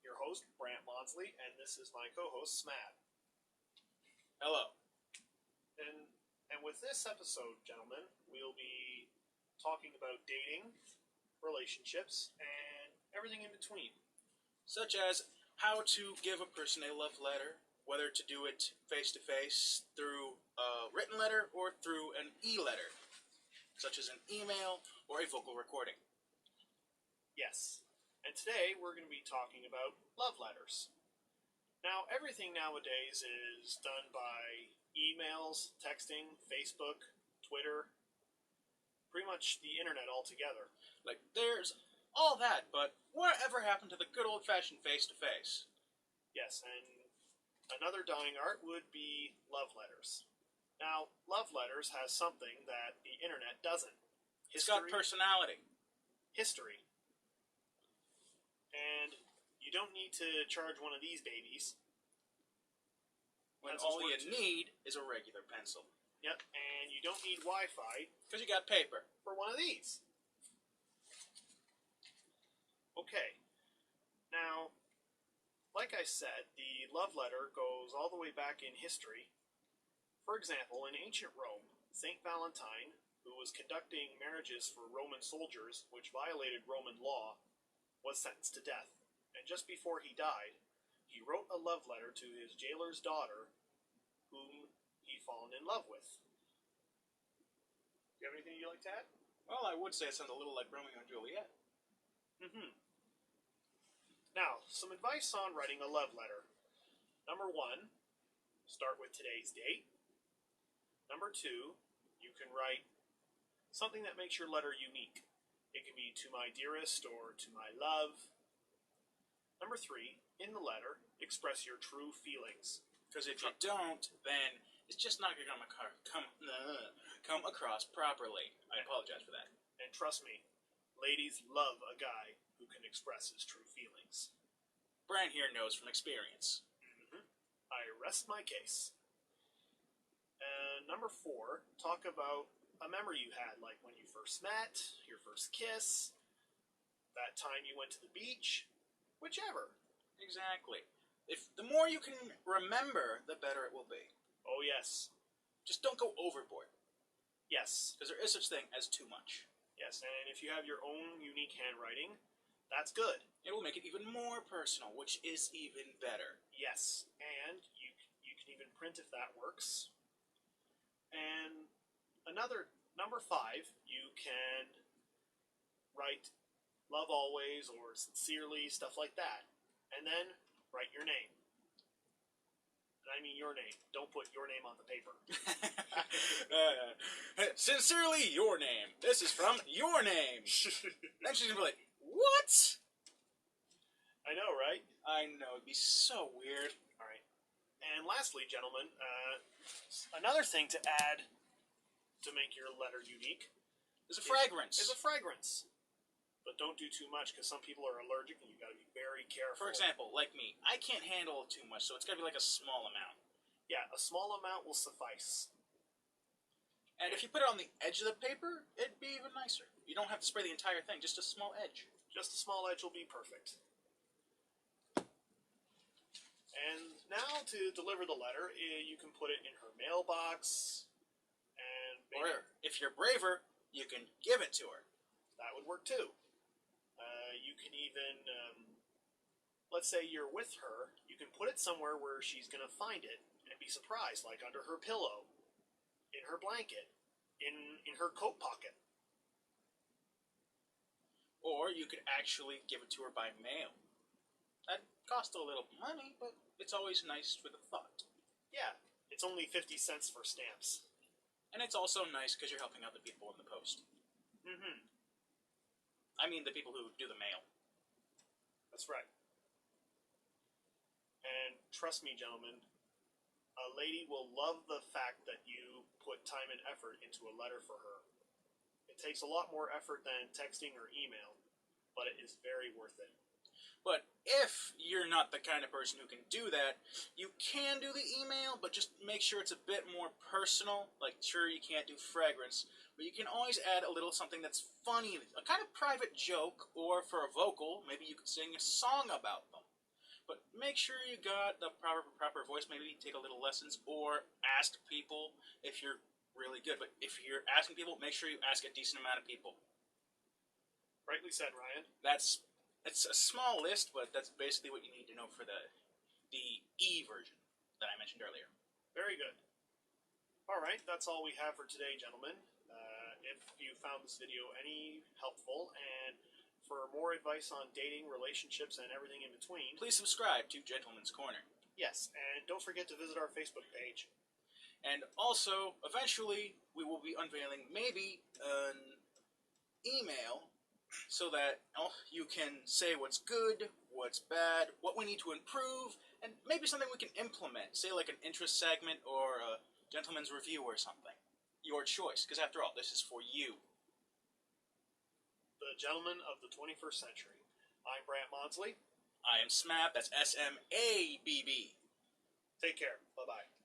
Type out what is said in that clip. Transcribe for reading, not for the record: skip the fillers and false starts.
your host, Brant Maudsley, and this is my co-host, Smat. Hello. And with this episode, gentlemen, we'll be talking about dating, relationships, and everything in between. Such as how to give a person a love letter, whether to do it face-to-face, through a written letter, or through an e-letter, such as an email or a vocal recording. Yes. And today we're going to be talking about love letters. Now, everything nowadays is done by emails, texting, Facebook, Twitter, pretty much the internet altogether. Like, there's all that, but whatever happened to the good old-fashioned face-to-face? Yes, and another dying art would be love letters. Now, love letters has something that the internet doesn't. It's got personality. History. And you don't need to charge one of these babies. When all you need is a regular pencil. Yep, and you don't need Wi-Fi. Because you got paper. For one of these. Okay. Now, like I said, the love letter goes all the way back in history. For example, in ancient Rome, St. Valentine, who was conducting marriages for Roman soldiers, which violated Roman law, was sentenced to death. And just before he died, he wrote a love letter to his jailer's daughter, whom he'd fallen in love with. Do you have anything you'd like to add? Well, I would say it sounds a little like Romeo and Juliet. Now, some advice on writing a love letter. Number 1, start with today's date. Number 2, you can write something that makes your letter unique. It can be to my dearest or to my love. Number 3, in the letter, express your true feelings. Because if you don't, then it's just not going to come across properly. I apologize for that. And trust me, ladies love a guy who can express his true feelings. Brant here knows from experience. I rest my case. Number 4, talk about a memory you had, like when you first met, your first kiss, that time you went to the beach, whichever. Exactly. If the more you can remember, the better it will be. Oh, yes. Just don't go overboard. Yes. Because there is such thing as too much. Yes, and if you have your own unique handwriting, that's good. It will make it even more personal, which is even better. Yes, and you can even print if that works. And another, number 5, you can write love always or sincerely, stuff like that. And then write your name. And I mean your name. Don't put your name on the paper. Sincerely, your name. This is from your name. Then she's going to be like, what? I know, right? I know. It'd be so weird. All right. And lastly, gentlemen, another thing to add to make your letter unique is a fragrance. Is a fragrance. But don't do too much, because some people are allergic, and you've got to be very careful. For example, like me, I can't handle too much, so it's got to be like a small amount. Yeah, a small amount will suffice. And if you put it on the edge of the paper, it'd be even nicer. You don't have to spray the entire thing, just a small edge. Just a small edge will be perfect. And now to deliver the letter, you can put it in her mailbox, and or if you're braver, you can give it to her. That would work too. You can even, let's say you're with her, you can put it somewhere where she's going to find it and be surprised, like under her pillow, in her blanket, in her coat pocket. Or you could actually give it to her by mail. That costs a little money, but it's always nice for the thought. Yeah, it's only 50 cents for stamps. And it's also nice because you're helping out the people in the post. I mean the people who do the mail. That's right. And trust me, gentlemen, a lady will love the fact that you put time and effort into a letter for her. It takes a lot more effort than texting or email, but it is very worth it. But if you're not the kind of person who can do that, you can do the email, but just make sure it's a bit more personal. Like, sure, you can't do fragrance, but But you can always add a little something that's funny, a kind of private joke, or for a vocal, maybe you could sing a song about them. But make sure you got the proper voice. Maybe take a little lessons, or ask people if you're really good. But if you're asking people, make sure you ask a decent amount of people. Rightly said, Ryan. It's a small list, but that's basically what you need to know for the E version that I mentioned earlier. Very good. Alright, that's all we have for today, gentlemen. If you found this video any helpful, and for more advice on dating, relationships, and everything in between, Please subscribe to Gentleman's Corner. yes, and don't forget to visit our Facebook page. And also, eventually, we will be unveiling maybe an email so that you can say what's good, what's bad, what we need to improve, and maybe something we can implement. Say like an interest segment or a gentleman's review or something. Your choice, because after all, this is for you. The Gentlemen of the 21st Century. I'm Brant Maudsley. I am SMAB, that's SMABB. Take care. Bye-bye.